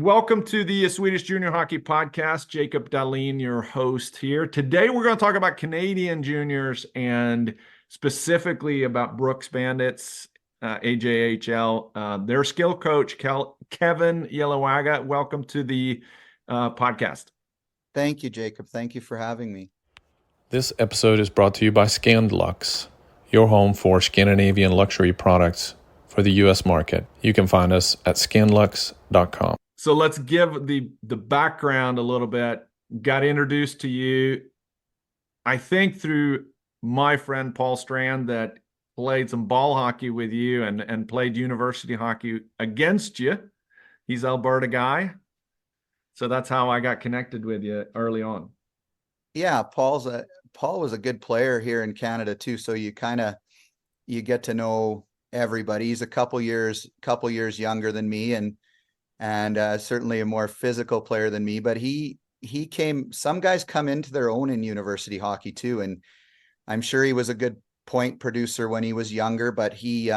Welcome to the Swedish Junior Hockey Podcast. Jacob Dahlin, your host here. Today we're going to talk about Canadian juniors and specifically about Brooks Bandits, AJHL. Their skill coach, Kevin Yellowaga. Welcome to the podcast. Thank you, Jacob. Thank you for having me. This episode is brought to you by Scandlux, your home for Scandinavian luxury products for the U.S. market. You can find us at scandlux.com. So let's give the background a little bit. Got introduced to you, I think, through my friend Paul Strand that played some ball hockey with you and played university hockey against you. He's an Alberta guy. So that's how I got connected with you early on. Yeah, Paul was a good player here in Canada too. So you get to know everybody. He's a couple years younger than me and certainly a more physical player than me, but some guys come into their own in university hockey too. And I'm sure he was a good point producer when he was younger, but he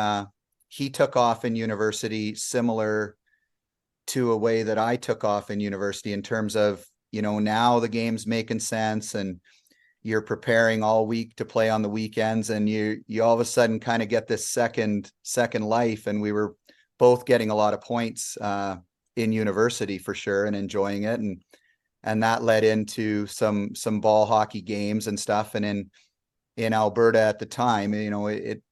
took off in university similar to a way that I took off in university in terms of, now the game's making sense and you're preparing all week to play on the weekends and you all of a sudden kind of get this second life. And we were both getting a lot of points, in university for sure and enjoying it. And that led into some ball hockey games and stuff. And in Alberta at the time, it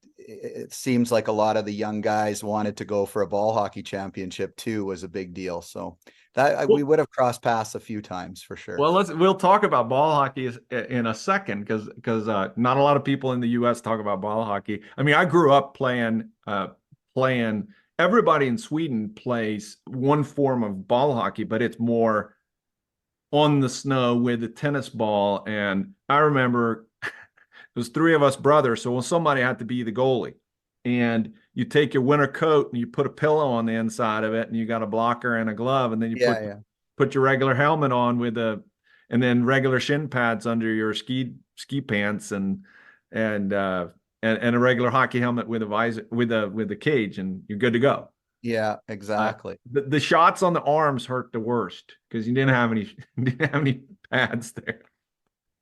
seems like a lot of the young guys wanted to go for a ball hockey championship too, was a big deal. So we would have crossed paths a few times for sure. Well, we'll talk about ball hockey in a second because not a lot of people in the U.S. talk about ball hockey. I mean, I grew up playing. Everybody in Sweden plays one form of ball hockey, but it's more on the snow with a tennis ball. And I remember it was three of us brothers, so somebody had to be the goalie. And you take your winter coat and you put a pillow on the inside of it, and you got a blocker and a glove, and then you put your regular helmet on and then regular shin pads under your ski pants and a regular hockey helmet with a visor with a cage, and you're good to go. Yeah, exactly. The shots on the arms hurt the worst because you didn't have any pads there.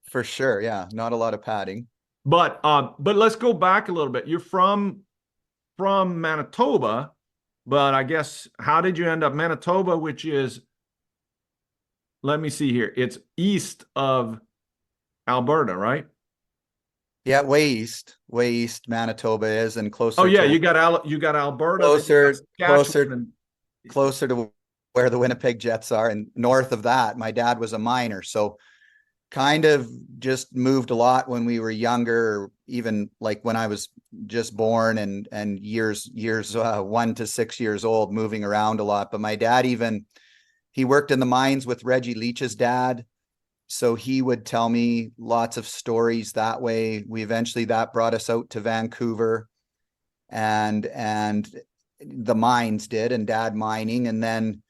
For sure, yeah, not a lot of padding. But let's go back a little bit. You're from Manitoba, but I guess how did you end up Manitoba, which is, let me see here, it's east of Alberta, right? Yeah, way east Manitoba is, and closer. Oh yeah, you got Alberta, closer to where the Winnipeg Jets are, and north of that, my dad was a miner, so kind of just moved a lot when we were younger, even like when I was just born and years 1 to 6 years old, moving around a lot. But my dad he worked in the mines with Reggie Leach's dad. So he would tell me lots of stories that way. That brought us out to Vancouver and the mines did, and dad mining. And then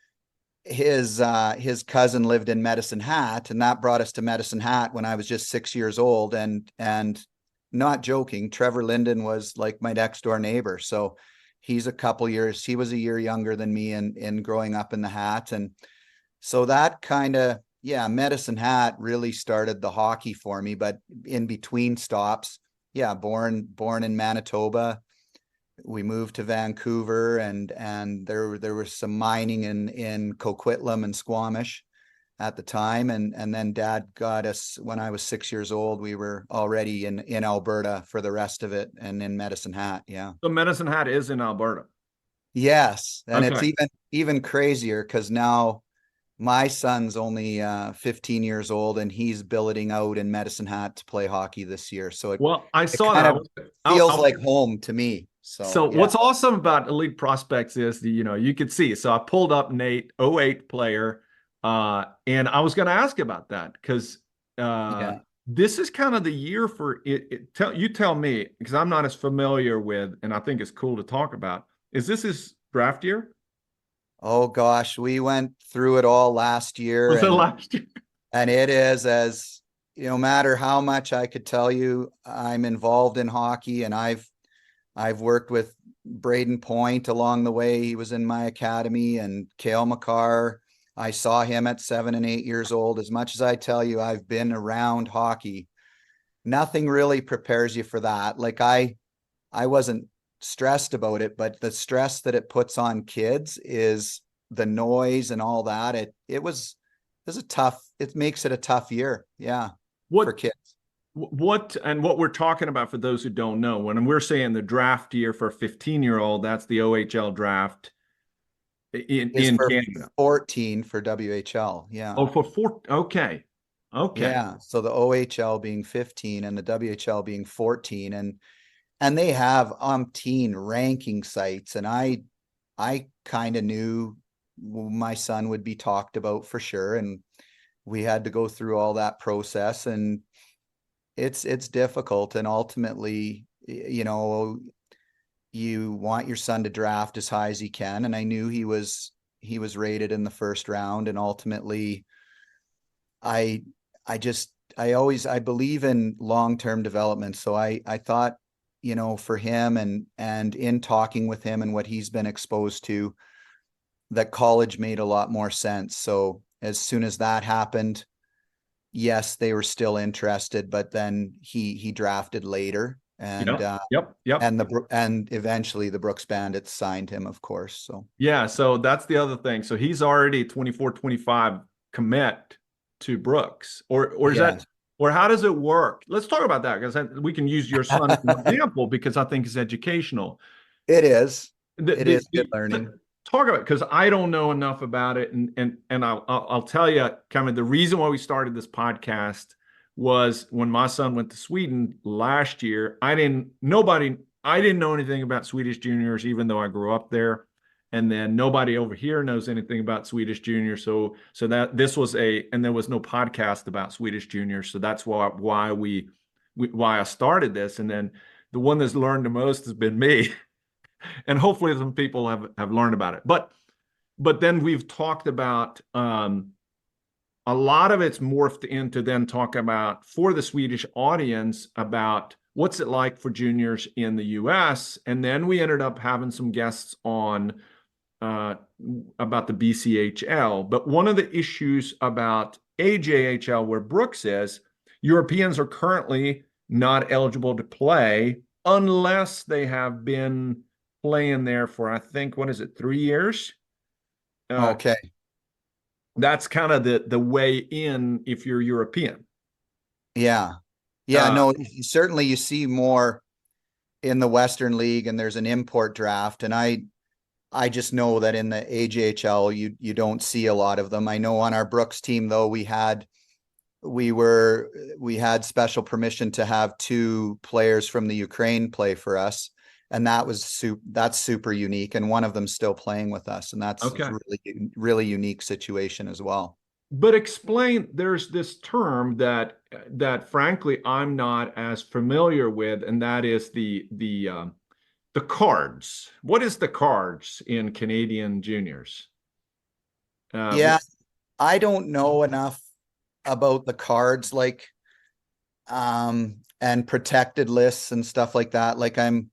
his cousin lived in Medicine Hat, and that brought us to Medicine Hat when I was just 6 years old. And not joking, Trevor Linden was like my next door neighbor. So he was a year younger than me in growing up in the Hat. And so that kind of, Medicine Hat really started the hockey for me, but in between stops, born in Manitoba. We moved to Vancouver and there was some mining in Coquitlam and Squamish at the time. And then dad got us when I was 6 years old. We were already in Alberta for the rest of it and in Medicine Hat. Yeah. So Medicine Hat is in Alberta. Yes. And okay. It's even crazier because now my son's only 15 years old and he's billeting out in Medicine Hat to play hockey this year. So I saw that. Feels like home to me. So what's awesome about Elite Prospects is you could see. So I pulled up Nate, 08 player, and I was going to ask about that because this is kind of the year for it. You tell me, because I'm not as familiar with, and I think it's cool to talk about. Is this his draft year? Oh gosh, we went through it all last year. And it is, as no matter how much I could tell you, I'm involved in hockey, and I've worked with Braden Point along the way. He was in my academy, and Cale Makar, I saw him at 7 and 8 years old. As much as I tell you, I've been around hockey. Nothing really prepares you for that. Like I wasn't stressed about it, but the stress that it puts on kids is the noise and all that. It makes it a tough year. Yeah. For kids. What we're talking about, for those who don't know, when we're saying the draft year for a 15-year-old, that's the OHL draft in For Canada. 14 for WHL. Yeah. Oh, for 4. Okay. Yeah. So the OHL being 15 and the WHL being 14, and they have umpteen ranking sites, and I kind of knew my son would be talked about for sure, and we had to go through all that process, and it's difficult, and ultimately, you want your son to draft as high as he can, and I knew he was rated in the first round, and ultimately I believe in long-term development, so I thought, for him and in talking with him and what he's been exposed to, that college made a lot more sense. So as soon as that happened, yes, they were still interested, but then he drafted later, and Yep. and eventually the Brooks Bandits signed him, of course. So Yeah, so that's the other thing. So he's already 24, 25 commit to Brooks, or is that, or how does it work? Let's talk about that, because we can use your son as an example, because I think it's educational. It is. It is good learning. Talk about it, because I don't know enough about it, and I'll tell you, kind of the reason why we started this podcast was when my son went to Sweden last year. I didn't know anything about Swedish juniors, even though I grew up there. And then nobody over here knows anything about Swedish juniors. So that this was and there was no podcast about Swedish juniors. So that's why I started this. And then the one that's learned the most has been me. And hopefully some people have learned about it. But then we've talked about, a lot of it's morphed into then talk about, for the Swedish audience, about what's it like for juniors in the US. And then we ended up having some guests on about the BCHL. But one of the issues about AJHL, where Brooks is, Europeans are currently not eligible to play unless they have been playing there for, I think, 3 years? Okay. That's kind of the way in if you're European. Yeah. No, certainly you see more in the Western League, and there's an import draft, and I just know that in the AJHL you don't see a lot of them. I know on our Brooks team, though, we had special permission to have 2 players from the Ukraine play for us, and that's super unique, and one of them still playing with us, and that's really unique situation as well. But explain, there's this term that frankly I'm not as familiar with, and that is the cards. What is the cards in Canadian juniors? I don't know enough about the cards, like and protected lists and stuff like that. Like I'm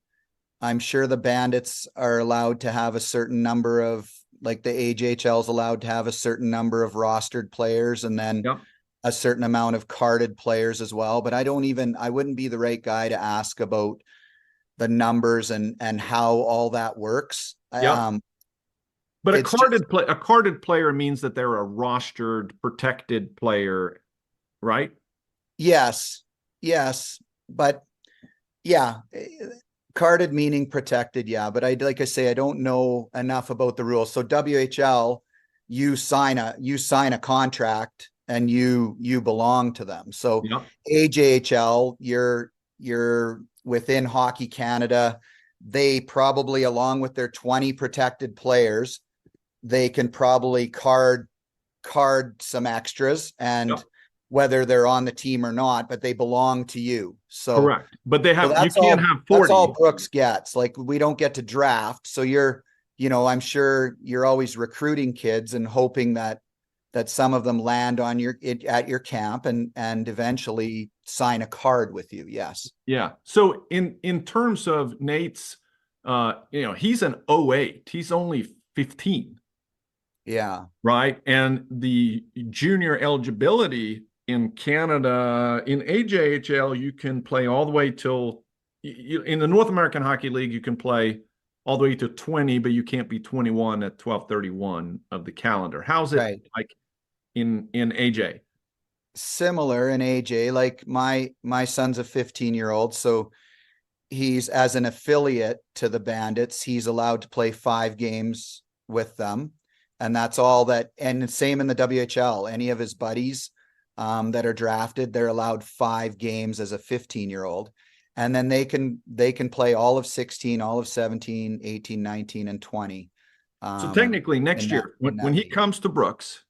sure the Bandits are allowed to have a certain number of, like the AJHL is allowed to have a certain number of rostered players, and then a certain amount of carded players as well. But I wouldn't be the right guy to ask about the numbers and how all that works. But a carded player means that they're a rostered, protected player, right? Yes. But yeah, carded meaning protected. Yeah. But like I say, I don't know enough about the rules. So WHL, you sign a contract and you belong to them. So AJHL, you're within Hockey Canada. They probably, along with their 20 protected players, they can probably card some extras, and whether they're on the team or not, but they belong to you. So correct. But you can't have 40. That's all Brooks gets. Like, we don't get to draft. So I'm sure you're always recruiting kids and hoping that some of them land on at your camp and eventually sign a card with you. Yes. Yeah. So in terms of Nate's, he's an 08. He's only 15. Yeah. right? And the junior eligibility in Canada, in AJHL, you can play all the way till in the North American Hockey League, you can play all the way to 20, but you can't be 21 at 12/31 of the calendar. How's it Right. like in AJ? Similar in AJ, like my son's a 15-year-old, so he's as an affiliate to the Bandits, he's allowed to play 5 games with them. And that's all that, and same in the WHL, any of his buddies that are drafted, they're allowed 5 games as a 15-year-old. And then they can play all of 16, all of 17, 18, 19, and 20. So technically In next that year, in when that he league. comes to Brooks,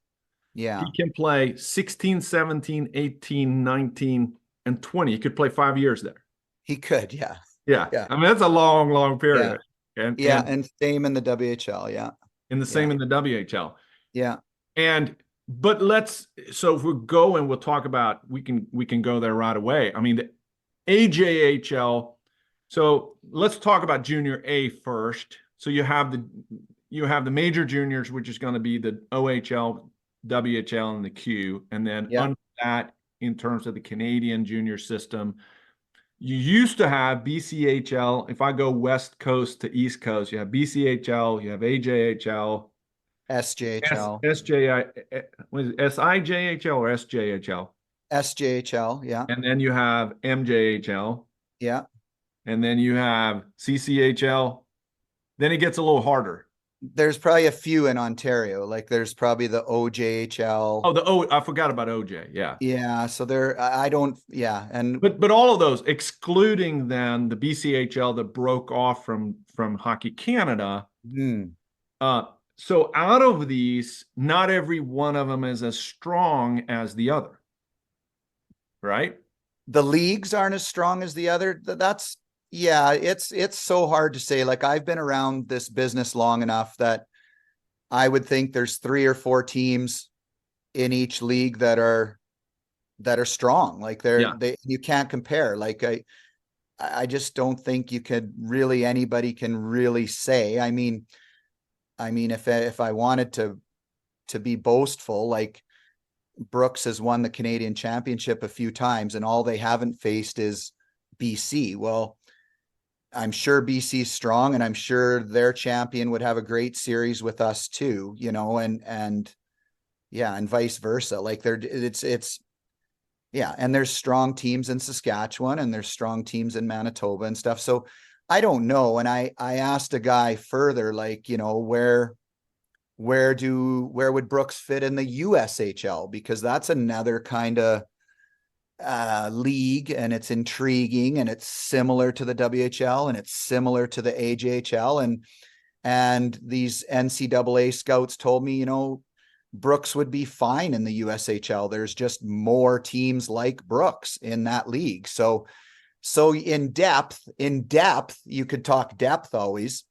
Yeah, he can play 16, 17, 18, 19, and 20. He could play 5 years there. he could. Yeah. Yeah. Yeah. I mean, that's a long, long Yeah. period. And Yeah. And same in the WHL. Yeah. and the Yeah. same in the WHL. Yeah. And but so if we go and we'll talk about we can go there right away. I mean, the AJHL. So let's talk about junior A first. So you have the major juniors, which is going to be the OHL, WHL, and the Q. And then Yeah. under that, in terms of the Canadian junior system, you used to have BCHL. If I go West Coast to East Coast, you have BCHL, you have AJHL, SJHL. what is it, SIJHL or SJHL? SJHL. Yeah. And then you have MJHL, Yeah. and then you have CCHL. Then it gets a little harder. There's probably a few in Ontario. Like there's probably the OJHL. Oh, I forgot about OJ. Yeah. Yeah. So there, I don't, yeah. And But all of those, excluding then the BCHL that broke off from Hockey Canada. Uh, so out of these, not every one of them is as strong as the other, right? the leagues aren't as strong as the other. That's, yeah, it's so hard to say. Like I've been around this business long enough that I would think there's 3 or 4 teams in each league that are strong. Like Yeah. you can't compare. Like I just don't think you could really, anybody can really say. I mean, if I wanted to be boastful, like Brooks has won the Canadian Championship a few times, and all they haven't faced is BC. Well, I'm sure BC's strong, and I'm sure their champion would have a great series with us too, and yeah, and vice versa. Like it's yeah, and there's strong teams in Saskatchewan, and there's strong teams in Manitoba and stuff. So I don't know. And I asked a guy further, like, where would Brooks fit in the USHL? Because that's another kind of league, and it's intriguing, and it's similar to the WHL, and it's similar to the AJHL. And these NCAA scouts told me, Brooks would be fine in the USHL. There's just more teams like Brooks in that league. So in depth, you could talk depth always.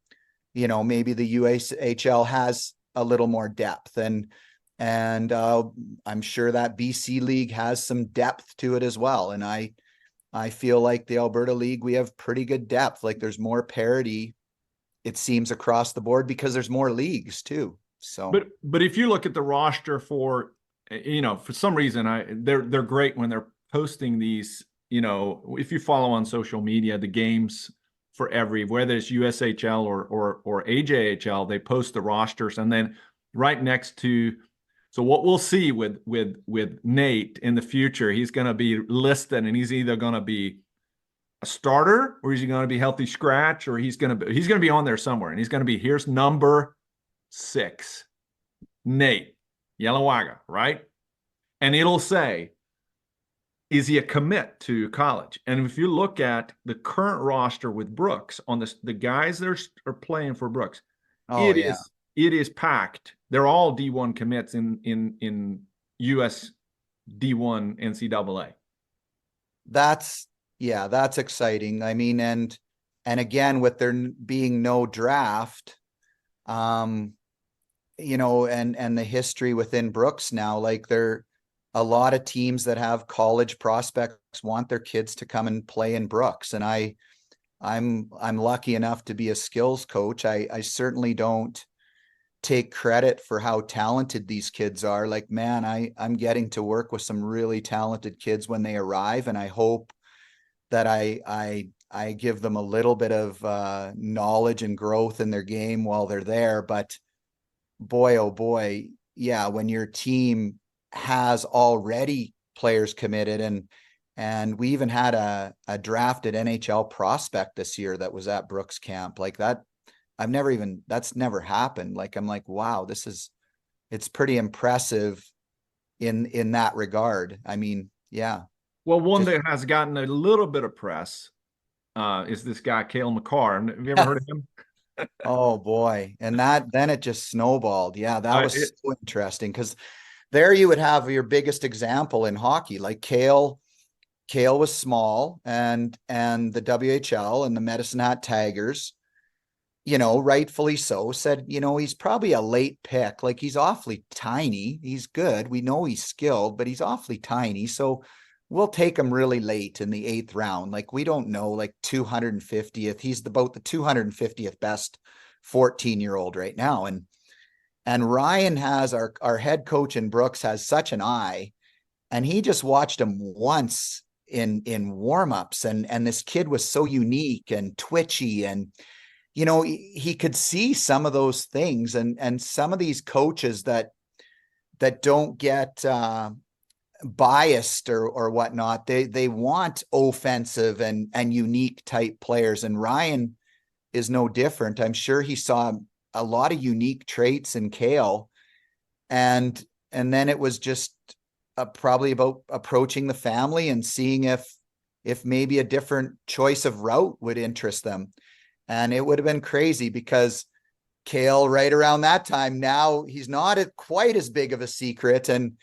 Maybe the USHL has a little more depth, and I'm sure that BC league has some depth to it as well. And I feel like the Alberta League, we have pretty good depth. Like there's more parity, it seems, across the board because there's more leagues too. So, but if you look at the roster for some reason they're great when they're posting these. If you follow on social media, the games for whether it's USHL or AJHL, they post the rosters, and then right next to. So what we'll see with Nate in the future, he's going to be listed, and he's either going to be a starter, or he's going to be healthy scratch, or he's going to be on there somewhere, and he's going to be, here's number 6, Nate Yellowaga, right? And it'll say, is he a commit to college? And if you look at the current roster with Brooks on the guys that are playing for Brooks, oh yeah, it is packed. They're all D1 commits in US D1 NCAA. that's exciting. I mean, and again, with there being no draft, and the history within Brooks now, like a lot of teams that have college prospects want their kids to come and play in Brooks. And I'm lucky enough to be a skills coach. I certainly don't take credit for how talented these kids are. Like, man, I'm getting to work with some really talented kids when they arrive. And I hope that I give them a little bit of knowledge and growth in their game while they're there. But boy, oh boy, yeah, when your team has already players committed, and we even had a drafted NHL prospect this year that was at Brooks camp, like that. That's never happened. Like, I'm like, wow, it's pretty impressive in that regard. I mean, yeah. Well, one that has gotten a little bit of press is this guy, Cale Makar. Have you ever heard of him? Oh boy. And then it just snowballed. Yeah, that was so interesting, because there you would have your biggest example in hockey. Like Cale was small, and the WHL and the Medicine Hat Tigers, rightfully so, said, he's probably a late pick. Like, he's awfully tiny. He's good. We know he's skilled, but he's awfully tiny. So we'll take him really late in the 8th round. Like, we don't know, like 250th. He's about the 250th best 14-year-old right now. And Ryan has our head coach in Brooks has such an eye, and he just watched him once in warmups, and this kid was so unique and twitchy, and he could see some of those things, and some of these coaches that don't get biased or whatnot, they want offensive and unique type players, and Ryan is no different. I'm sure he saw a lot of unique traits in Cale, and then it was just probably about approaching the family and seeing if maybe a different choice of route would interest them. And it would have been crazy, because Cale, right around that time, now he's not quite as big of a secret, and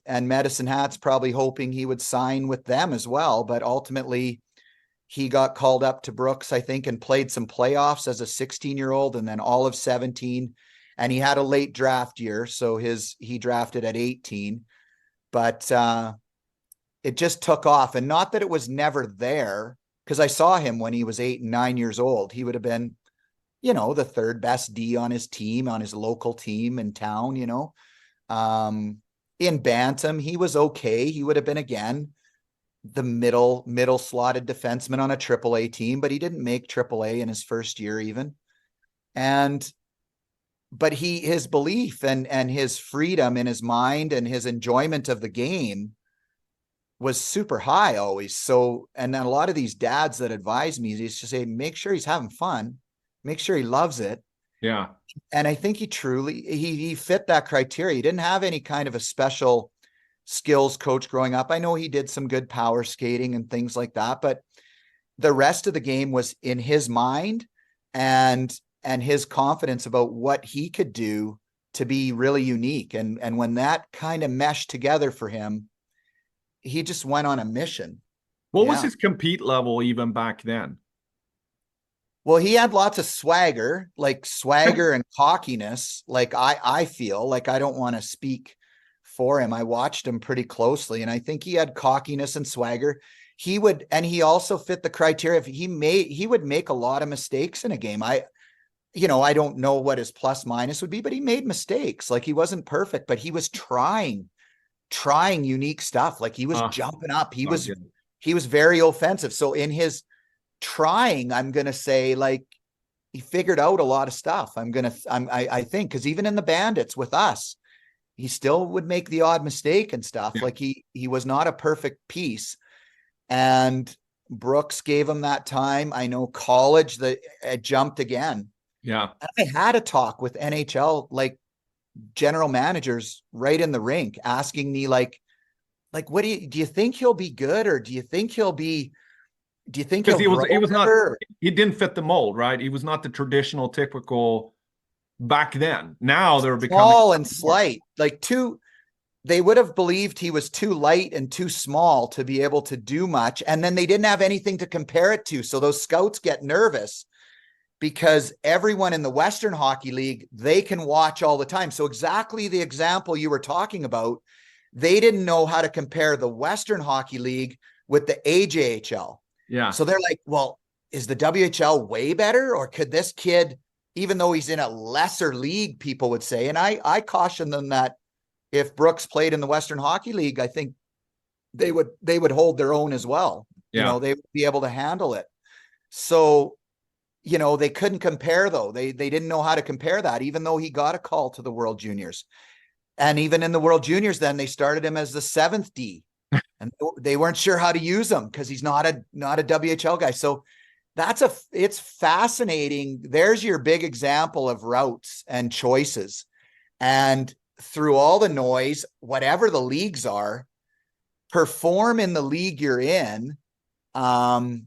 Medicine Hat's probably hoping he would sign with them as well. But ultimately, he got called up to Brooks, I think, and played some playoffs as a 16-year-old, and then all of 17. And he had a late draft year, so he drafted at 18. But it just took off, and not that it was never there, because I saw him when he was 8 and 9 years old. He would have been, the third best D on his team, on his local team in town. In bantam, he was okay. He would have been, again, the middle slotted defenseman on a AAA team, but he didn't make AAA in his first year even. But his belief and his freedom in his mind and his enjoyment of the game was super high always. So, and then a lot of these dads that advise me, is to say, make sure he's having fun, make sure he loves it. Yeah. And I think he fit that criteria. He didn't have any kind of a special skills coach growing up. I know he did some good power skating and things like that, but the rest of the game was in his mind and his confidence about what he could do to be really unique. And when that kind of meshed together for him, he just went on a mission. What was his compete level even back then? Well, he had lots of swagger and cockiness. Like, I feel like, I don't want to speak for him. I watched him pretty closely, and I think he had cockiness and swagger. He also fit the criteria. He would make a lot of mistakes in a game. I don't know what his plus minus would be, but he made mistakes. Like, he wasn't perfect, but he was trying unique stuff. Like, he was jumping up. He was very offensive. So in his trying, I'm going to say, like, he figured out a lot of stuff. I think, because even in the Bandits with us, he still would make the odd mistake and stuff. Yeah. Like, he was not a perfect piece, and Brooks gave him that time. I know college that it jumped again. Yeah. I had a talk with NHL, like, general managers right in the rink, asking me like, what do you think he'll be good, or do you think he didn't fit the mold, right? He was not the traditional typical back then. Now they're becoming small and slight, they would have believed he was too light and too small to be able to do much. And then they didn't have anything to compare it to. So those scouts get nervous, because everyone in the Western Hockey League, they can watch all the time. So exactly the example you were talking about, they didn't know how to compare the Western Hockey League with the AJHL. Yeah. So they're like, well, is the WHL way better, or could this kid even though he's in a lesser league, people would say, and I caution them that if Brooks played in the Western Hockey League, I think they would hold their own as well. Yeah. You know, they would be able to handle it. So, you know, they couldn't compare though. They didn't know how to compare that, even though he got a call to the World Juniors. And even in the World Juniors, then they started him as the 7th D. And they weren't sure how to use him because he's not a WHL guy. So it's fascinating. There's your big example of routes and choices. And through all the noise, whatever the leagues are, perform in the league you're in, and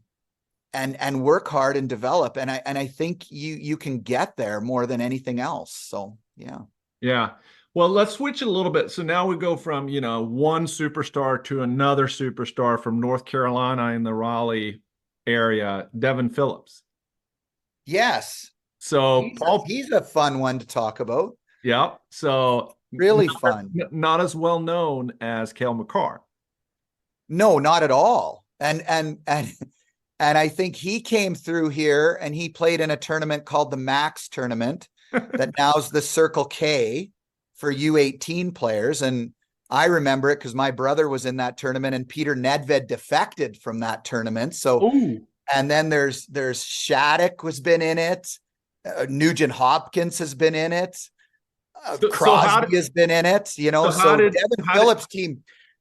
work hard and develop. And I think you can get there more than anything else. So yeah. Yeah. Well, let's switch it a little bit. So now we go from, you know, one superstar to another superstar from North Carolina in the Raleigh area, Devin Philips. Yes. So he's a fun one to talk about. Yeah. So really fun. Not as well known as Cale Makar. No, not at all. And I think he came through here and he played in a tournament called the Max tournament that now's the Circle K for U18 players. And I remember it because my brother was in that tournament and Peter Nedved defected from that tournament. So, and then there's Shattuck has been in it. Nugent Hopkins has been in it. Crosby has been in it, you know. So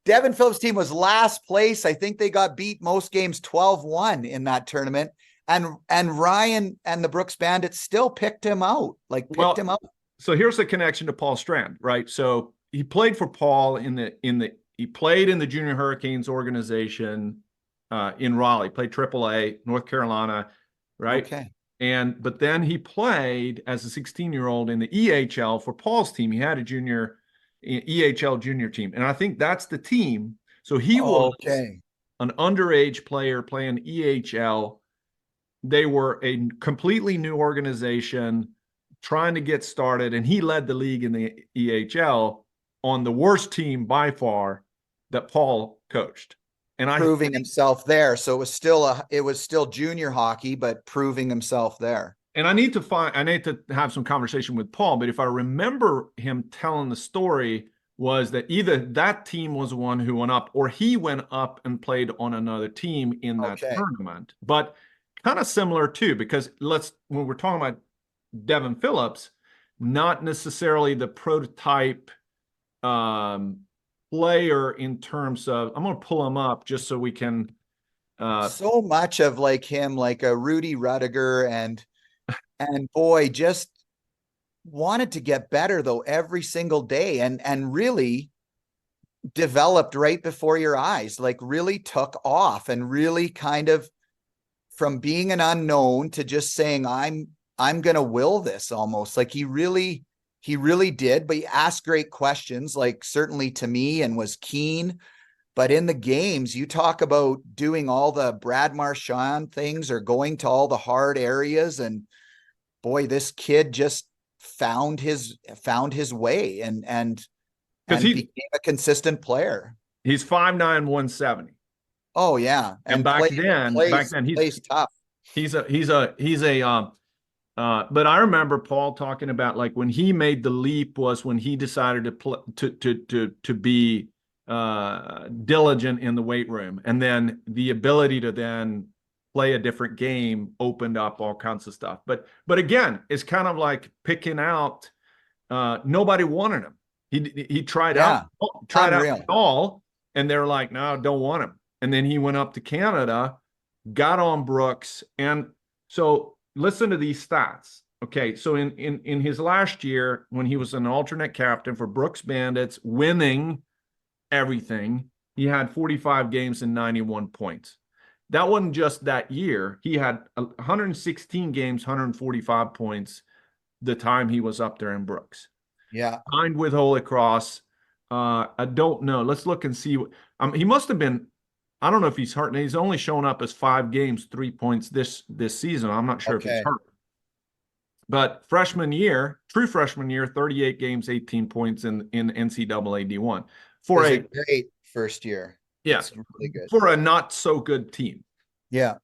Devin Philips' team was last place. I think they got beat most games 12-1 in that tournament. And Ryan and the Brooks Bandits still picked him out, him up. So here's the connection to Paul Strand, right? So he played for Paul he played in the Junior Hurricanes organization in Raleigh, played AAA, North Carolina, right? Okay. But then he played as a 16-year-old in the EHL for Paul's team. He had a EHL junior team. And I think that's the team. So he was an underage player playing EHL. They were a completely new organization trying to get started. And he led the league in the EHL on the worst team by far that Paul coached. And proving himself there. So it was still junior hockey, but proving himself there. And I need to have some conversation with Paul, but if I remember him telling the story was that either that team was the one who went up or he went up and played on another team in that tournament. But kind of similar too, because when we're talking about Devin Philips, not necessarily the prototype player in terms of, I'm going to pull him up just so we can. So much of him, like a Rudy Rudiger and boy, just wanted to get better though every single day and really developed right before your eyes, really took off and really kind of from being an unknown to just saying, I'm going to will this almost. He really did, but he asked great questions, certainly to me, and was keen. But in the games, you talk about doing all the Brad Marchand things or going to all the hard areas. And boy, this kid just found his way and became a consistent player. He's 5'9", 170. Oh yeah. And back then he's tough. But I remember Paul talking about when he made the leap was when he decided to be diligent in the weight room, and then the ability to then play a different game opened up all kinds of stuff. But again, it's kind of like picking out. Nobody wanted him. He tried out all, and they're like, no, don't want him. And then he went up to Canada, got on Brooks, and so listen to these stats. Okay, so in his last year, when he was an alternate captain for Brooks Bandits, winning everything, he had 45 games and 91 points. That wasn't just that year. He had 116 games, 145 points the time he was up there in Brooks. Yeah. Signed with Holy Cross. I don't know. Let's look and see. He must have been, I don't know if he's hurt. He's only shown up as 5 games, 3 points this season. I'm not sure if he's hurt. But true freshman year, 38 games, 18 points in NCAA D1. For a great first year. Yeah. It's really good. For a not so good team. Yeah.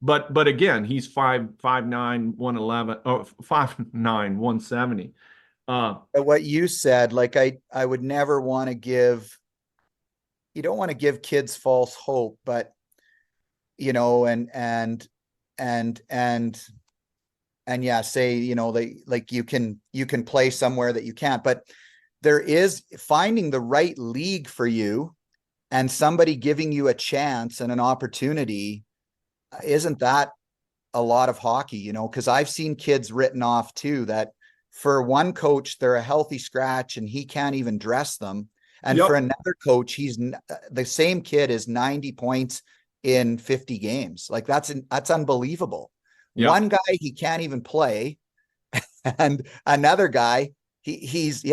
but again, he's 5'9", 111, or 5'9", 170. But what you said, like I would never want to give, you don't want to give kids false hope, but and yeah, say, they like you can play somewhere that you can't, but there is finding the right league for you and somebody giving you a chance and an opportunity. Isn't that a lot of hockey, because I've seen kids written off too, that for one coach, they're a healthy scratch and he can't even dress them. And Yep. for another coach, he's the same kid is 90 points in 50 games. Like that's unbelievable. Yep. One guy, he can't even play. And another guy, that's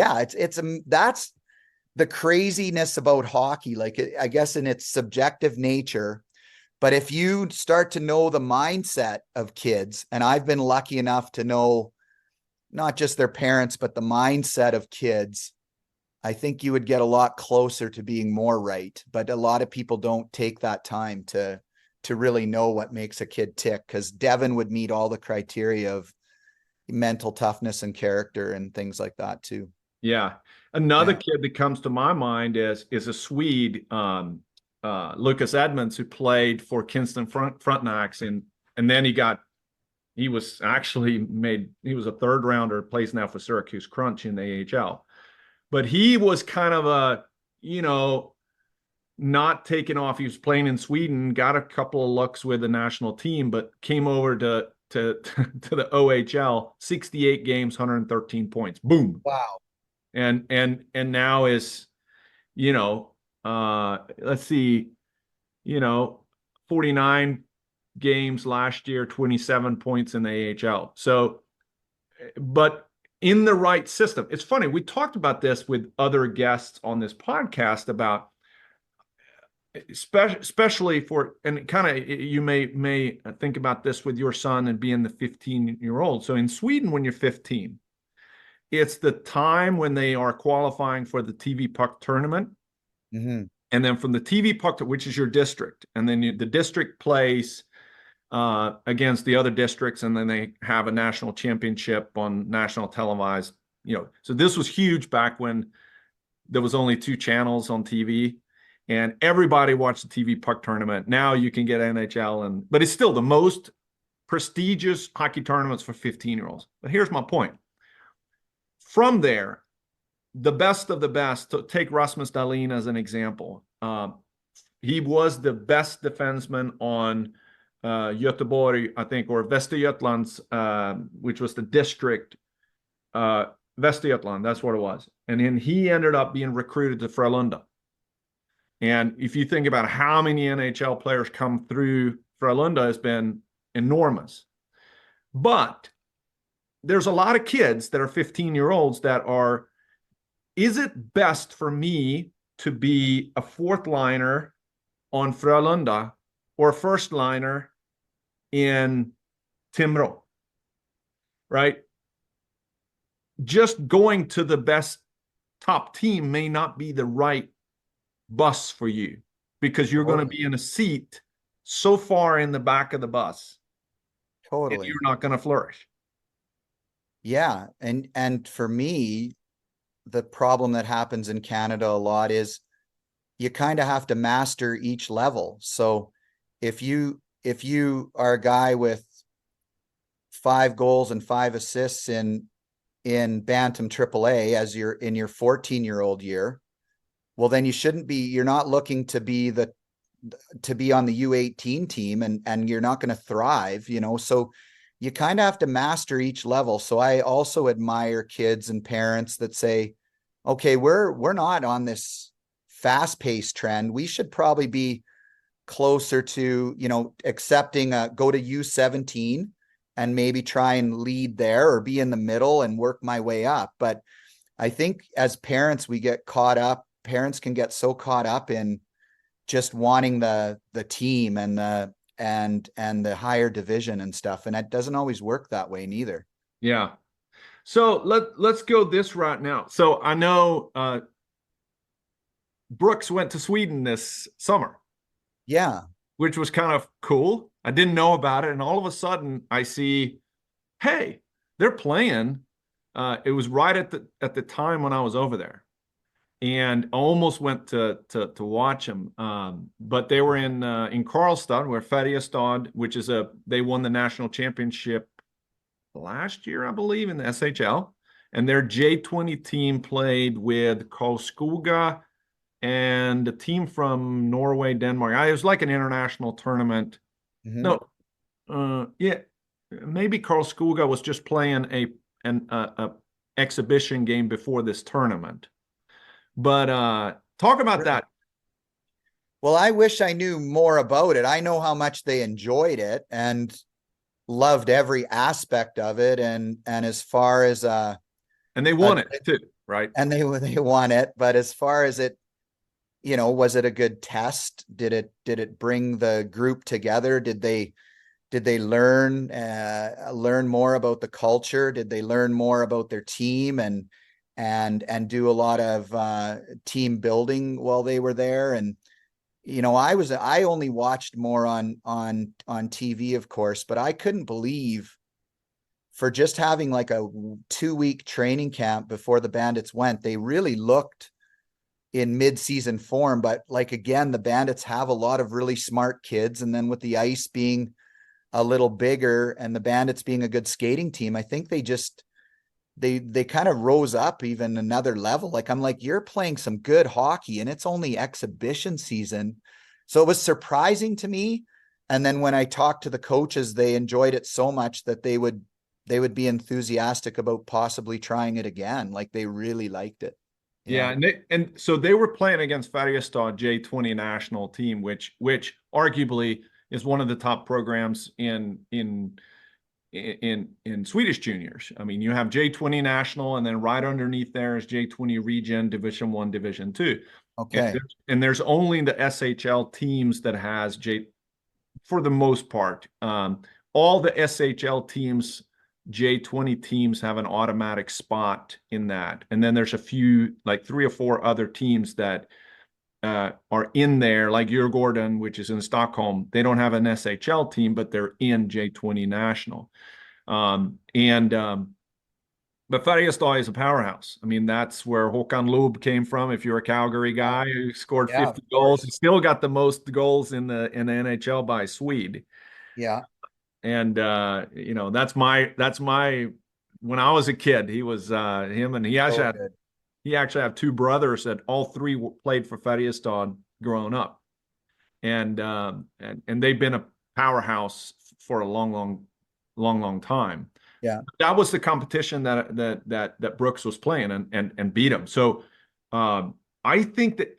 the craziness about hockey. Like, I guess in its subjective nature, but if you start to know the mindset of kids, and I've been lucky enough to know not just their parents, but the mindset of kids, I think you would get a lot closer to being more right. But a lot of people don't take that time to really know what makes a kid tick, because Devin would meet all the criteria of mental toughness and character and things like that too. Yeah. Another kid that comes to my mind is a Swede, Lucas Edmonds, who played for Kingston Frontenacs, and then he was a third rounder, plays now for Syracuse Crunch in the AHL. But he was kind of a, not taken off. He was playing in Sweden, got a couple of looks with the national team, but came over to the OHL, 68 games, 113 points. Boom. Wow. And now is, let's see, 49 games last year, 27 points in the AHL. So, but in the right system. It's funny, we talked about this with other guests on this podcast about, especially for, and kind of, you may think about this with your son and being the 15-year-old. So in Sweden, when you're 15, it's the time when they are qualifying for the TV puck tournament. Mm-hmm. And then from the TV puck, which is your district, and then the district plays against the other districts, and then they have a national championship on national televised. So this was huge back when there was only 2 channels on TV, and everybody watched the TV puck tournament. Now you can get NHL, but it's still the most prestigious hockey tournaments for 15-year-olds. But here's my point. From there, the best of the best, to take Rasmus Dahlin as an example, he was the best defenseman on Göteborg, I think, or Västergötland's, which was the district, Västergötland, that's what it was. And then he ended up being recruited to Frölunda. And if you think about how many NHL players come through Frölunda, has been enormous. But there's a lot of kids that are 15-year-olds that are, is it best for me to be a fourth liner on Frölunda or a first liner in Timrå, right? Just going to the best top team may not be the right bus for you, because you're going to be in a seat so far in the back of the bus. Totally. You're not going to flourish. Yeah. And for me, the problem that happens in Canada a lot is you kind of have to master each level. So if you are a guy with 5 goals and 5 assists in Bantam AAA as you're in your 14-year-old year, well, then you're not looking to be on the U18 team, and you're not going to thrive, so you kind of have to master each level. So I also admire kids and parents that say, okay, we're not on this fast-paced trend. We should probably be closer to, accepting go to U17 and maybe try and lead there, or be in the middle and work my way up. But I think as parents, parents can get so caught up in just wanting the team and the higher division and stuff. And it doesn't always work that way neither. Yeah. So let's go this route now. So I know Brooks went to Sweden this summer. Yeah. Which was kind of cool. I didn't know about it. And all of a sudden I see, hey, they're playing. It was right at the time when I was over there, and I almost went to watch them. But they were in Karlstad, where Färjestad, which is they won the national championship last year, I believe, in the SHL. And their J20 team played with Karlskoga and a team from Norway, Denmark. It was like an international tournament. Mhm. No, yeah, maybe Karlskoga was just playing a exhibition game before this tournament. But talk about that. Well, I wish I knew more about it. I know how much they enjoyed it and loved every aspect of it. And as far as And they won it too, right? and they won it, but as far as it, was it a good test? Did it bring the group together? Did they learn more about the culture? Did they learn more about their team and do a lot of team building while they were there? And I only watched more on TV, of course, but I couldn't believe, for just having like a 2-week training camp before the Bandits went, they really looked in mid-season form. But like, again, the Bandits have a lot of really smart kids, and then with the ice being a little bigger and the Bandits being a good skating team, I think they kind of rose up even another level. Like, I'm like, you're playing some good hockey and it's only exhibition season. So it was surprising to me. And then when I talked to the coaches, they enjoyed it so much that they would be enthusiastic about possibly trying it again. Like, they really liked it. Yeah, and so they were playing against Färjestad J20 national team, which arguably is one of the top programs in Swedish juniors. I mean, you have J20 national, and then right underneath there is J20 region, Division 1, Division 2. Okay. And there's only the SHL teams that has for the most part. All the SHL teams, J20 teams, have an automatic spot in that. And then there's a few, like 3 or 4 other teams that are in there, like Djurgården, which is in Stockholm. They don't have an SHL team, but they're in J20 National. But Färjestad is a powerhouse. I mean, that's where Håkan Loob came from. If you're a Calgary guy who scored Yeah, 50 goals, he still got the most goals in the NHL by Swede. Yeah. And that's my when I was a kid, he was him, and he actually had 2 brothers that all 3 played for Färjestad growing up. And they've been a powerhouse for a long time. Yeah. That was the competition that Brooks was playing and beat him. So I think that,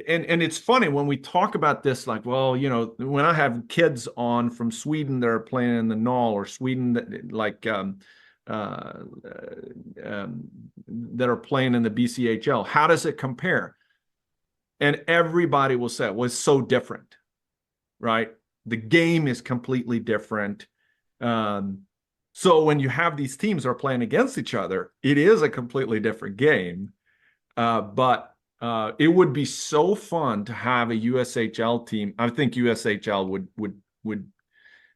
and it's funny when we talk about this, like, well, when I have kids on from Sweden that are playing in the NAL, or Sweden that are playing in the BCHL, how does it compare? And everybody will say, well, it's so different, right? The game is completely different. So when you have these teams that are playing against each other, it is a completely different game. But it would be so fun to have a USHL team. I think USHL would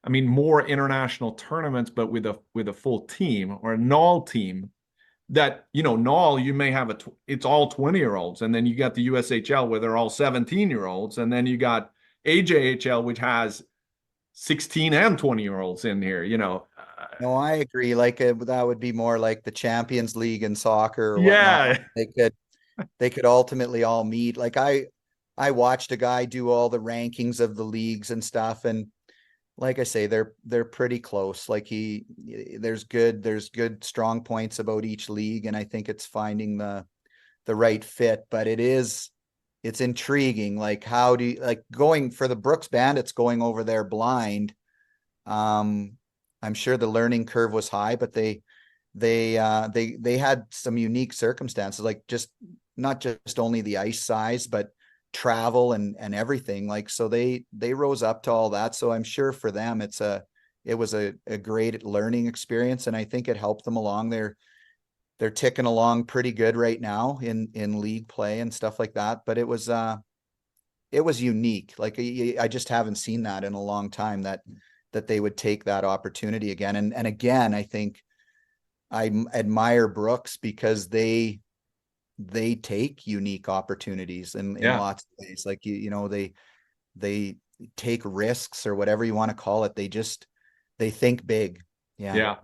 I mean, more international tournaments, but with a full team, or a NAL team. That, NAL, you may have it's all 20-year-olds, and then you got the USHL where they're all 17-year-olds, and then you got AJHL, which has 16 and 20-year-olds in here. No, I agree. Like, that would be more like the Champions League in soccer or whatnot. Yeah. They could ultimately all meet. Like, I watched a guy do all the rankings of the leagues and stuff, and like I say, they're pretty close. Like, there's good strong points about each league, and I think it's finding the right fit. But it's intriguing. Like, how do you, like, going for the Brooks Bandits, going over there blind? I'm sure the learning curve was high, but they had some unique circumstances, like not just only the ice size, but travel and everything. Like, so they rose up to all that. So I'm sure for them, it was a great learning experience. And I think it helped them along. They're ticking along pretty good right now in league play and stuff like that. But it was it was unique. Like I just haven't seen that in a long time, that they would take that opportunity again. And again, I think I admire Brooks because they take unique opportunities in lots of ways. Like, they take risks, or whatever you want to call it. They think big. Yeah.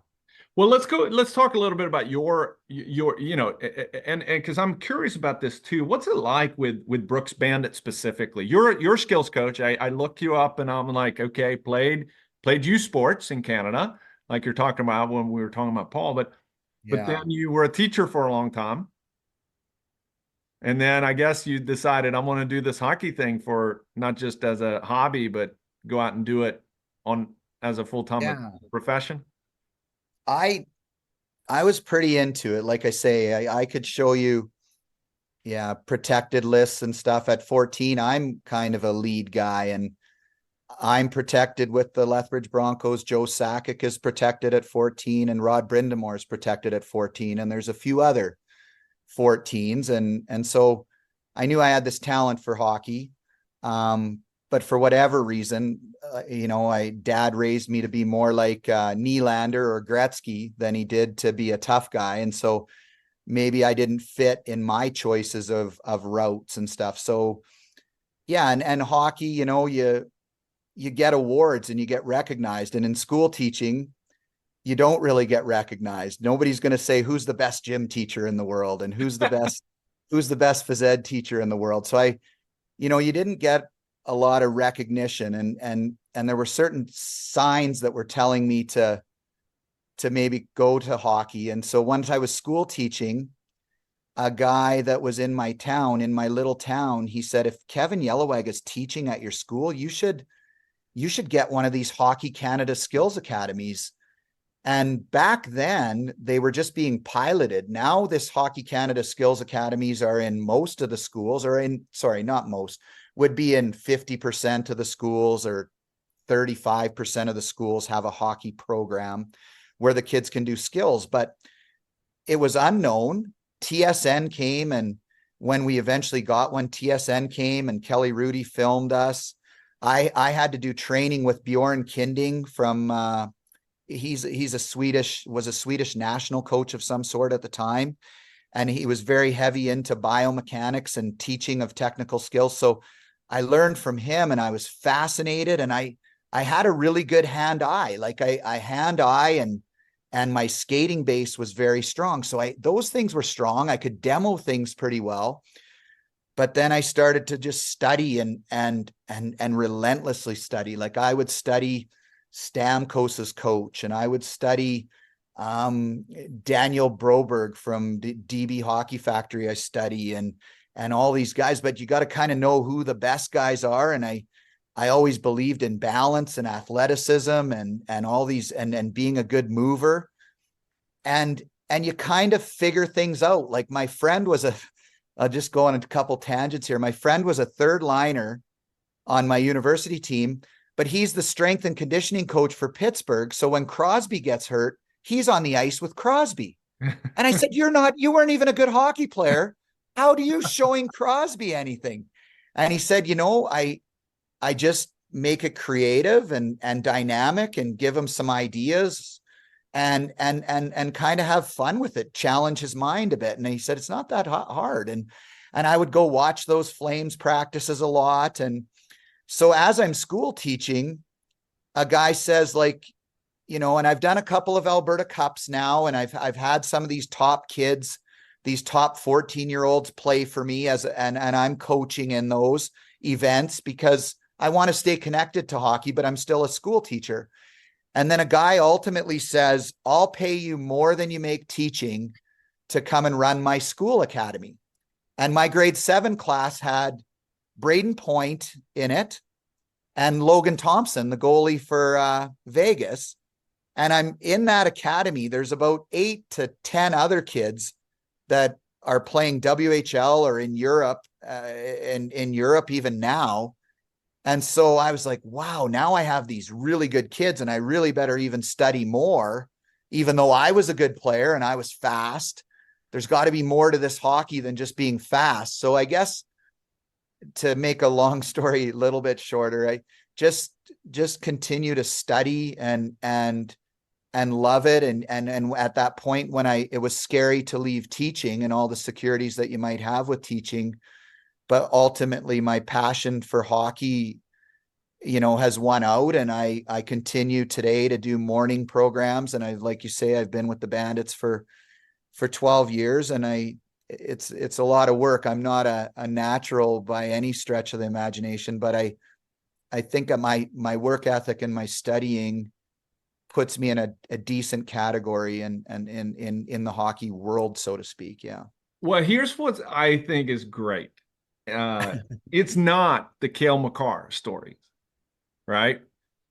Well, let's talk a little bit about your, and because I'm curious about this too. What's it like with Brooks Bandits specifically? You're skills coach. I looked you up and I'm like, okay, played youth sports in Canada, like you're talking about when we were talking about Paul, but then you were a teacher for a long time. And then I guess you decided I want to do this hockey thing for not just as a hobby, but go out and do it as a full-time profession. I was pretty into it. Like I say, I could show you, protected lists and stuff at 14. I'm kind of a lead guy, and I'm protected with the Lethbridge Broncos. Joe Sakic is protected at 14, and Rod Brindamore is protected at 14. And there's a few other 14s. And so I knew I had this talent for hockey. But for whatever reason, dad raised me to be more like Nylander or Gretzky than he did to be a tough guy. And so maybe I didn't fit in my choices of routes and stuff. So and hockey, you get awards and you get recognized. And in school teaching, you don't really get recognized. Nobody's going to say who's the best gym teacher in the world and who's the best phys ed teacher in the world. So you didn't get a lot of recognition, and there were certain signs that were telling me to maybe go to hockey. And so once I was school teaching, a guy that was in my little town, he said, if Kevin Yellowaga is teaching at your school, you should get one of these Hockey Canada skills academies. And back then they were just being piloted. Now this Hockey Canada skills academies are in most of the schools, not most, would be in 50% of the schools, or 35% of the schools have a hockey program where the kids can do skills. But it was unknown. TSN came, and when we eventually got one, TSN came and Kelly Rudy filmed us. I had to do training with Bjorn Kinding from he's a Swedish national coach of some sort at the time. And he was very heavy into biomechanics and teaching of technical skills. So I learned from him, and I was fascinated, and I had a really good hand-eye. Like I hand-eye, and my skating base was very strong. So those things were strong. I could demo things pretty well. But then I started to just study and relentlessly study. Like I would study Stamkos's coach, and I would study Daniel Broberg from DB Hockey Factory. I study and all these guys, but you got to kind of know who the best guys are. And I always believed in balance and athleticism and all these, and being a good mover. And you kind of figure things out. Like my friend was I'll just go on a couple tangents here. My friend was a third liner on my university team, but he's the strength and conditioning coach for Pittsburgh. So when Crosby gets hurt, he's on the ice with Crosby. And I said, you weren't even a good hockey player. How do you showing Crosby anything? And he said, I just make it creative and dynamic, and give him some ideas and kind of have fun with it, challenge his mind a bit. And he said, it's not that hard. And I would go watch those Flames practices a lot. And so as I'm school teaching, a guy says, like, and I've done a couple of Alberta Cups now, and I've had some of these top kids, these top 14-year-olds play for me and I'm coaching in those events because I want to stay connected to hockey, but I'm still a school teacher. And then a guy ultimately says, I'll pay you more than you make teaching to come and run my school academy. And my grade 7 class had Braden Point in it and Logan Thompson, the goalie for Vegas. And I'm in that academy. There's about 8 to 10 other kids that are playing WHL or in Europe, in Europe even now. And so I was like, wow, now I have these really good kids, and I really better even study more, even though I was a good player and I was fast. There's got to be more to this hockey than just being fast. So I guess to make a long story a little bit shorter, I just continue to study and love it. And at that point when it was scary to leave teaching and all the securities that you might have with teaching, but ultimately my passion for hockey, has won out. And I continue today to do morning programs. And like you say, I've been with the Bandits for 12 years, and it's a lot of work. I'm not a natural by any stretch of the imagination, but I think my work ethic and my studying puts me in a decent category and in the hockey world, so to speak. Yeah. Well, here's what I think is great. It's not the Cale Makar story, right?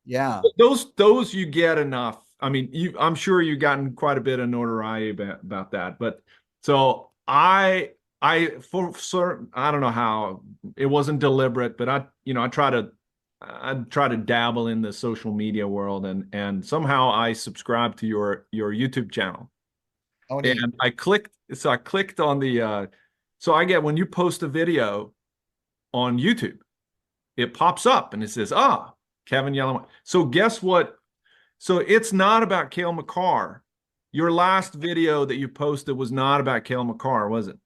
Yeah. Those you get enough. I mean, I'm sure you've gotten quite a bit of notoriety about that. But so for certain, I don't know how it wasn't deliberate, but I try to dabble in the social media world, and somehow I subscribed to your YouTube channel. Oh, neat. And I clicked on the so I get, when you post a video on YouTube, it pops up and it says, Kevin Yellowaga. So guess what? So it's not about Cale Makar. Your last video that you posted was not about Cale Makar, was it?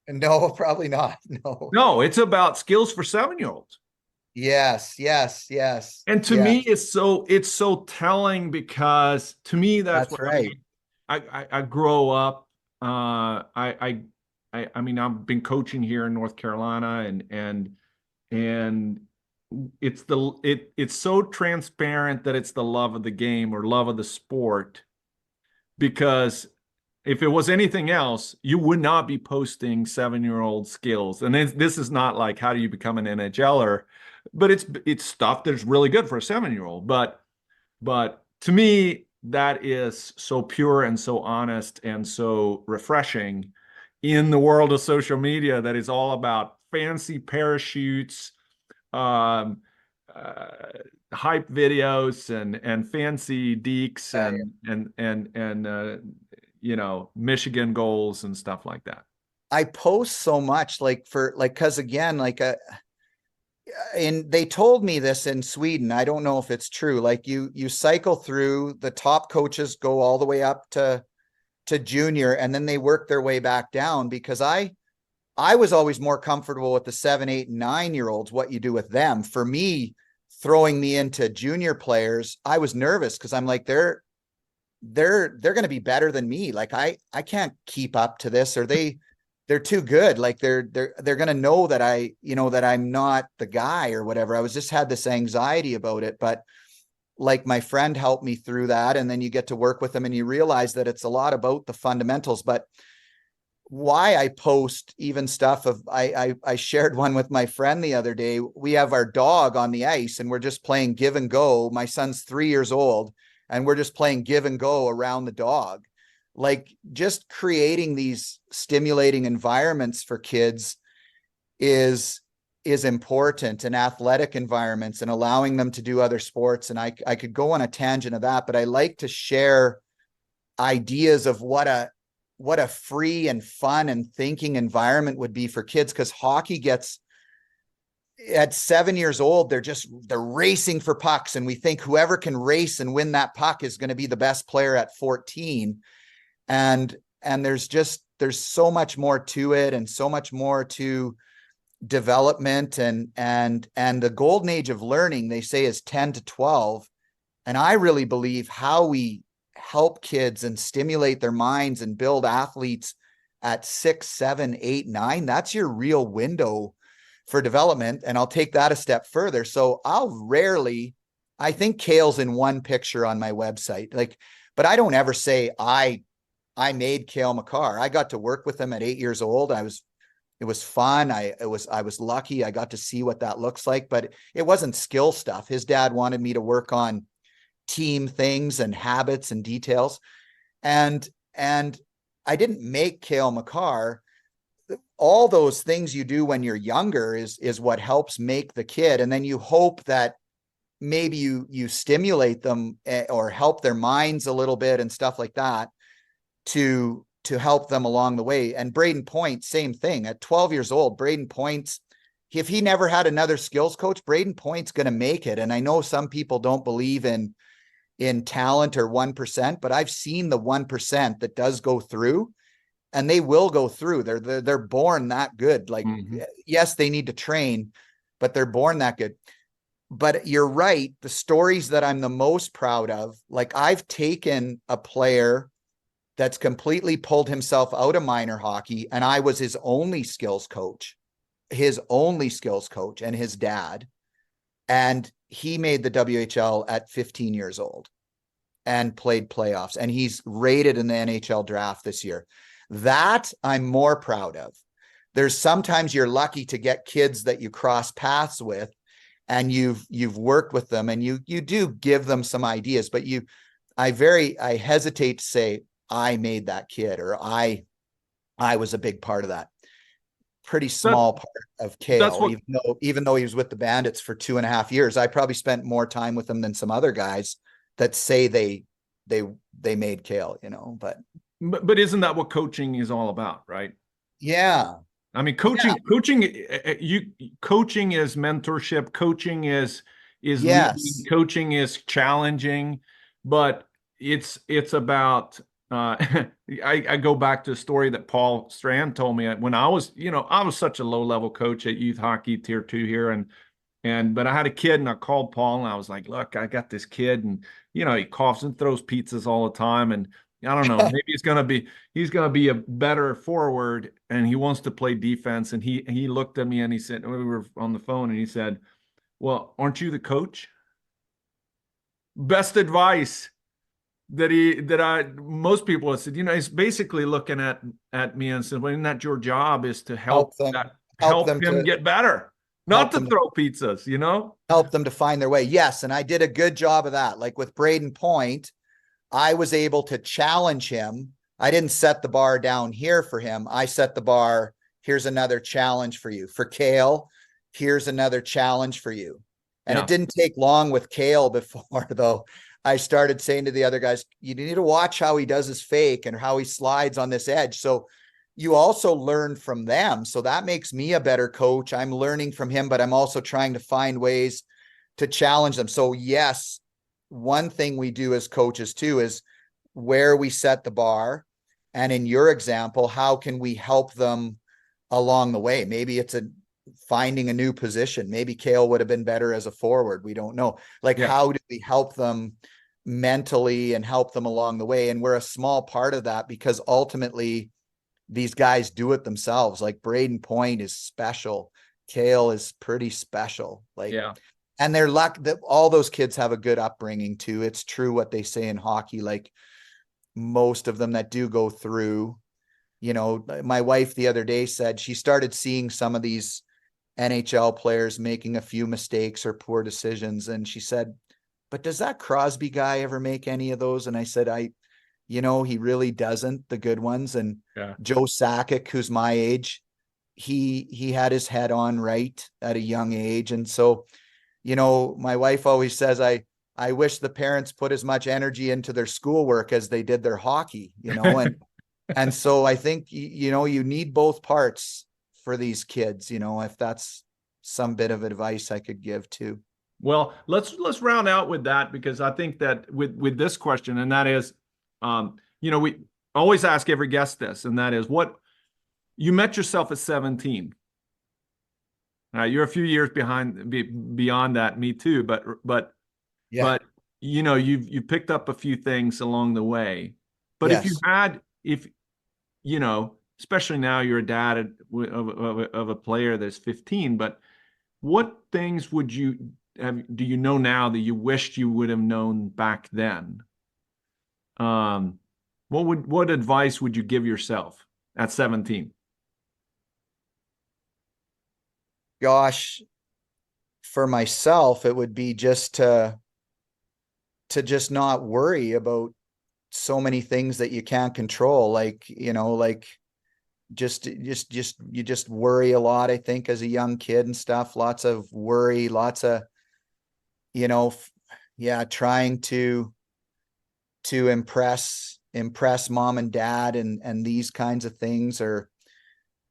No, probably not. No. No, it's about skills for 7-year-olds. Yes. And to me, it's so telling, because to me, that's what right. I grow up. I mean, I've been coaching here in North Carolina, and it's so transparent that it's the love of the game or love of the sport. Because if it was anything else, you would not be posting 7-year-old skills. And this is not like, how do you become an NHLer, but it's stuff that's really good for a 7-year-old. But to me, that is so pure and so honest and so refreshing in the world of social media that is all about fancy parachutes, hype videos, and fancy deeks, and Michigan goals and stuff like that. I post so much because again, and they told me this in Sweden. I don't know if it's true. Like you cycle through, the top coaches go all the way up to junior, and then they work their way back down, because I was always more comfortable with the 7, 8, and 9-year-olds, what you do with them. For me, throwing me into junior players, I was nervous, because I'm like, they're going to be better than me. Like I can't keep up to this, or they're too good. Like they're going to know that that I'm not the guy or whatever. I was just had this anxiety about it, but like my friend helped me through that. And then you get to work with them and you realize that it's a lot about the fundamentals. But why I post even stuff of, I shared one with my friend the other day. We have our dog on the ice and we're just playing give and go. My son's 3 years old and we're just playing give and go around the dog. Like, just creating these stimulating environments for kids is important, and athletic environments, and allowing them to do other sports. And I could go on a tangent of that, but I like to share ideas of what a free and fun and thinking environment would be for kids. Because hockey gets, at 7 years old, they're racing for pucks, and we think whoever can race and win that puck is going to be the best player at 14. And there's so much more to it, and so much more to development, and the golden age of learning, they say, is 10 to 12. And I really believe how we help kids and stimulate their minds and build athletes at 6, 7, 8, 9, that's your real window for development. And I'll take that a step further. So I think Cale's in one picture on my website, but I don't ever say I made Cale Makar. I got to work with him at 8 years old. It was fun. I was lucky. I got to see what that looks like, but it wasn't skill stuff. His dad wanted me to work on team things and habits and details. And I didn't make Cale Makar. All those things you do when you're younger is what helps make the kid. And then you hope that maybe you stimulate them or help their minds a little bit and stuff like that to help them along the way. And Braden Point, same thing. At 12 years old, Braden Point's, if he never had another skills coach, Braden Point's going to make it. And I know some people don't believe in talent or 1%, but I've seen the 1% that does go through, and they will go through. They're born that good. Like, yes, they need to train, but they're born that good. But you're right. The stories that I'm the most proud of, like I've taken a player that's completely pulled himself out of minor hockey, and I was his only skills coach, and his dad. And he made the WHL at 15 years old and played playoffs. And he's rated in the NHL draft this year. That I'm more proud of. There's sometimes you're lucky to get kids that you cross paths with, and you've worked with them, and you do give them some ideas, but I hesitate to say I made that kid, or I was a big part of that. Pretty small part of Cale, even though he was with the Bandits for 2.5 years. I probably spent more time with him than some other guys that say they made Cale, but isn't that what coaching is all about, right? Yeah. I mean, coaching is mentorship. Coaching is yes. leading, coaching is challenging, but it's about, I go back to a story that Paul Strand told me when I was such a low level coach at youth hockey tier 2 here. But I had a kid, and I called Paul, and I was like, look, I got this kid, and he coughs and throws pizzas all the time. And I don't know, maybe he's going to be a better forward, and he wants to play defense. And he looked at me, and he said, we were on the phone, and he said, well, aren't you the coach? Best advice that most people have said, he's basically looking at me and said, well, isn't that your job, is to help him get better, not to throw pizzas, help them to find their way. Yes. And I did a good job of that. Like with Braden Point, I was able to challenge him. I didn't set the bar down here for him. I set the bar. Here's another challenge for you. For Cale, here's another challenge for you. And it didn't take long with Cale before, though, I started saying to the other guys, you need to watch how he does his fake and how he slides on this edge. So you also learn from them. So that makes me a better coach. I'm learning from him, but I'm also trying to find ways to challenge them. So yes, one thing we do as coaches too is where we set the bar. And in your example, how can we help them along the way? Maybe it's finding a new position. Maybe Cale would have been better as a forward. We don't know. How do we help them mentally and help them along the way? And we're a small part of that, because ultimately these guys do it themselves. Like Braden Point is special. Cale is pretty special. And they're lucky that all those kids have a good upbringing too. It's true what they say in hockey. Like most of them that do go through, my wife the other day said she started seeing some of these NHL players making a few mistakes or poor decisions. And she said, but does that Crosby guy ever make any of those? And I said, he really doesn't, the good ones. And Joe Sakic, who's my age, he had his head on right at a young age. And so, my wife always says, I wish the parents put as much energy into their schoolwork as they did their hockey, and so I think, you need both parts for these kids, if that's some bit of advice I could give too. Well, let's round out with that, because I think that with this question, and that is, we always ask every guest this, and that is, what you met yourself at 17. You're a few years beyond that, me too, but you picked up a few things along the way. But if especially now you're a dad of a player that's 15, but what things do you know now that you wished you would have known back then? What advice would you give yourself at 17? Gosh, for myself, it would be just to just not worry about so many things that you can't control. You just worry a lot, I think, as a young kid and stuff. Lots of worry, lots of, trying to impress mom and dad and these kinds of things, or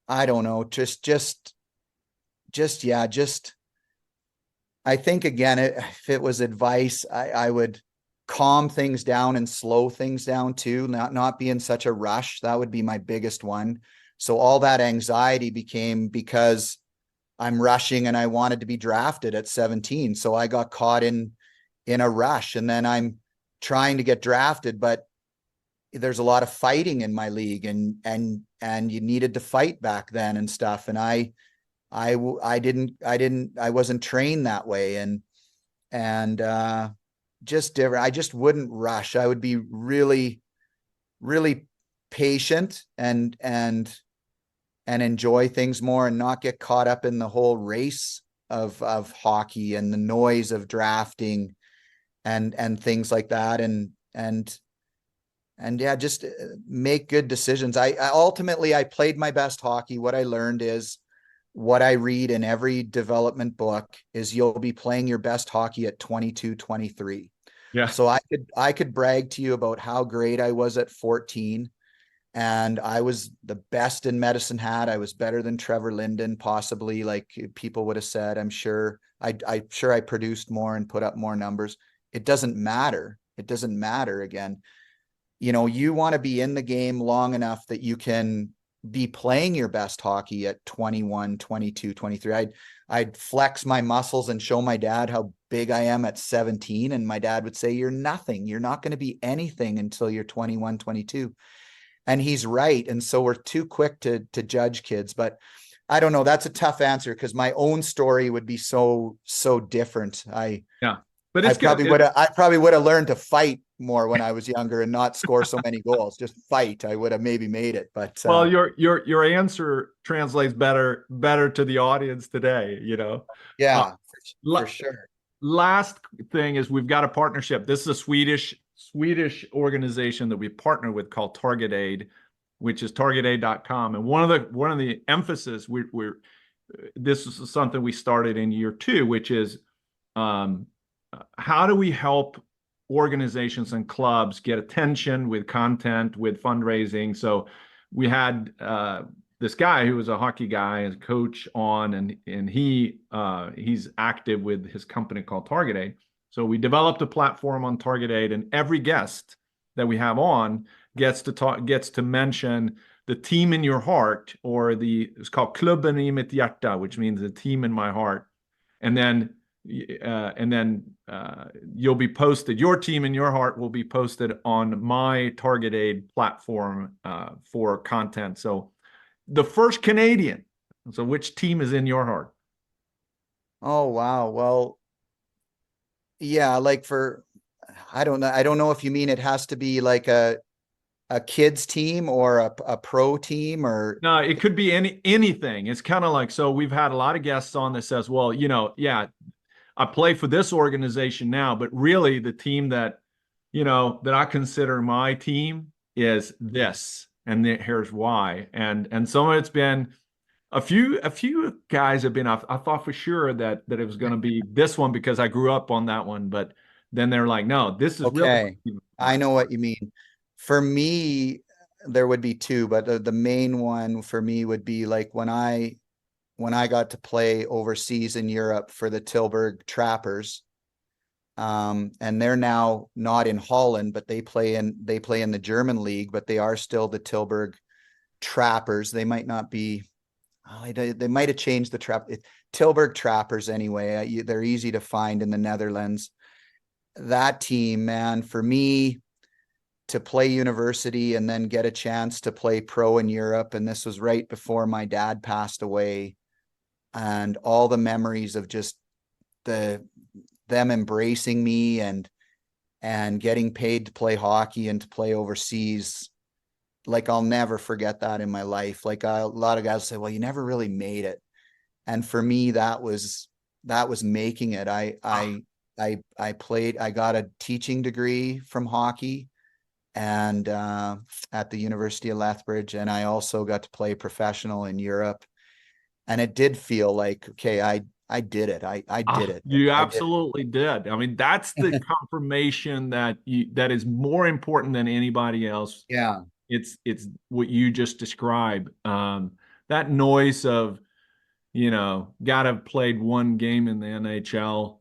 I don't know, just yeah, I think again, if it was advice, I would calm things down and slow things down too, not be in such a rush. That would be my biggest one. So all that anxiety became because I'm rushing and I wanted to be drafted at 17. So I got caught in a rush, and then I'm trying to get drafted, but there's a lot of fighting in my league, and you needed to fight back then and stuff. And I wasn't trained that way. And just different. I just wouldn't rush. I would be really, really patient and enjoy things more, and not get caught up in the whole race of hockey and the noise of drafting and things like that. And yeah, just make good decisions. I ultimately, I played my best hockey. What I learned is, what I read in every development book is, you'll be playing your best hockey at 22, 23. Yeah. So I could brag to you about how great I was at 14. And I was the best in Medicine Hat. I was better than Trevor Linden, possibly, like people would have said. I'm sure I produced more and put up more numbers. It doesn't matter. It doesn't matter. Again, you want to be in the game long enough that you can be playing your best hockey at 21, 22, 23. I'd flex my muscles and show my dad how big I am at 17. And my dad would say, "You're nothing. You're not going to be anything until you're 21, 22. And he's right. And so we're too quick to judge kids. But I don't know. That's a tough answer, because my own story would be so different. Yeah. But it's I probably would have learned to fight more when I was younger and not score so many goals. Just fight. I would have maybe made it. But well, your answer translates better to the audience today, Yeah, for sure. Last thing is, we've got a partnership. This is a Swedish organization that we partner with called Target Aid, which is targetaid.com. And one of the emphasis this is something we started in year 2, which is how do we help organizations and clubs get attention with content, with fundraising. So we had this guy who was a hockey guy and coach on, and he's active with his company called Target Aid. So we developed a platform on Target Aid, and every guest that we have on gets to mention the team in your heart, or it's called Klubben i mitt hjärta, which means the team in my heart. And then you'll be posted. Your team in your heart will be posted on my Target Aid platform for content. So the first Canadian. So which team is in your heart? Oh, wow. Well, yeah, like I don't know if you mean it has to be like a kids team or a pro team, or no, it could be anything. It's kind of like, so we've had a lot of guests on that says, well, yeah, I play for this organization now, but really the team that I consider my team is this, and here's why. And some of it's been a few guys have been, I thought for sure that it was going to be this one because I grew up on that one, but then they're like, no, this is okay. Really. I know what you mean. For me, there would be 2, but the main one for me would be like when I got to play overseas in Europe for the Tilburg Trappers. And they're now not in Holland, but they play in the German league, but they are still the Tilburg Trappers. They might not be, they might have changed the Tilburg Trappers anyway. They're easy to find in the Netherlands. That team, man, for me to play university and then get a chance to play pro in Europe. And this was right before my dad passed away, and all the memories of just them embracing me and getting paid to play hockey and to play overseas. Like, I'll never forget that in my life. Like, a lot of guys say, well, you never really made it. And for me, that was making it. I got a teaching degree from hockey and at the University of Lethbridge. And I also got to play professional in Europe. And it did feel like, okay, I did it. I did it. You absolutely did. I mean, that's the confirmation that is more important than anybody else. Yeah. It's what you just described. That noise of, got to have played one game in the NHL.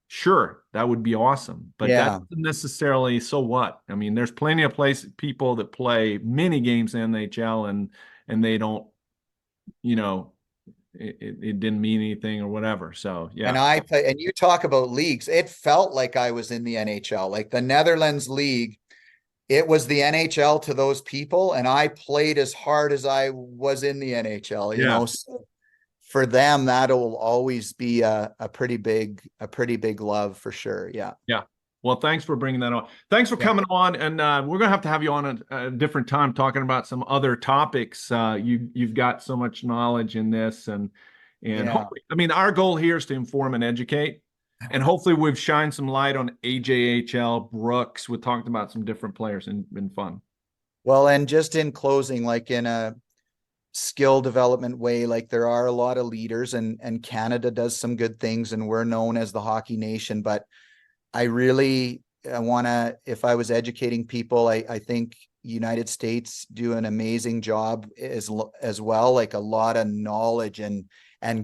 Sure, that would be awesome, but that Yeah. doesn't necessarily, so what? I mean, there's plenty of people that play many games in the NHL and they don't, you know, it didn't mean anything or whatever. So And yeah. and you talk about leagues, it felt like I was in the NHL, like the Netherlands league. It was the NHL to those people, and I played as hard as I was in the NHL, you Yeah. know. So for them, that'll always be a pretty big love for sure. Yeah. Yeah. Well, thanks for bringing that on. Thanks for Yeah. coming on, and we're gonna have to have you on a different time talking about some other topics. You've got so much knowledge in this, and Yeah. hopefully, I mean, our goal here is to inform and educate, and hopefully, we've shined some light on AJHL, Brooks. We talked about some different players and been fun. Well, and just in closing, like in a skill development way, like there are a lot of leaders, and Canada does some good things, and we're known as the hockey nation, but I want to, if I was educating people, I think United States do an amazing job as well, like a lot of knowledge and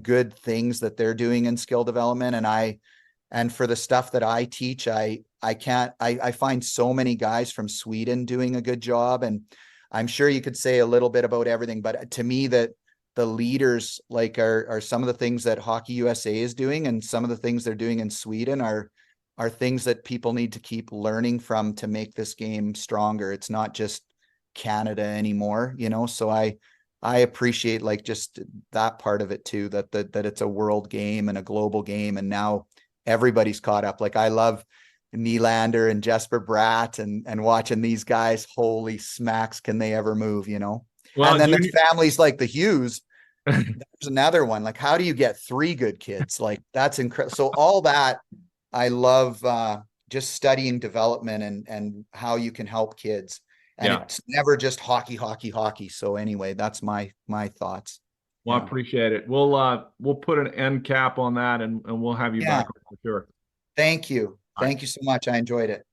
good things that they're doing in skill development. And for the stuff that I teach, I find so many guys from Sweden doing a good job. And I'm sure you could say a little bit about everything, but to me, that the leaders like are some of the things that Hockey USA is doing, and some of the things they're doing in Sweden are things that people need to keep learning from to make this game stronger. It's not just Canada anymore, you know. So I appreciate like just that part of it too, that it's a world game and a global game, and now everybody's caught up. Like I love Nylander and Jesper Bratt and watching these guys. Holy smacks, can they ever move, you know? Well, And then there's families like the Hughes. There's another one. Like, how do you get 3 good kids? Like, that's incredible. So all that, I love just studying development and how you can help kids. And yeah. it's never just hockey, hockey, hockey. So anyway, that's my thoughts. Well, I Yeah. appreciate it. We'll put an end cap on that, and we'll have you Yeah. back on for sure. Thank you. All right. Thank you so much. I enjoyed it.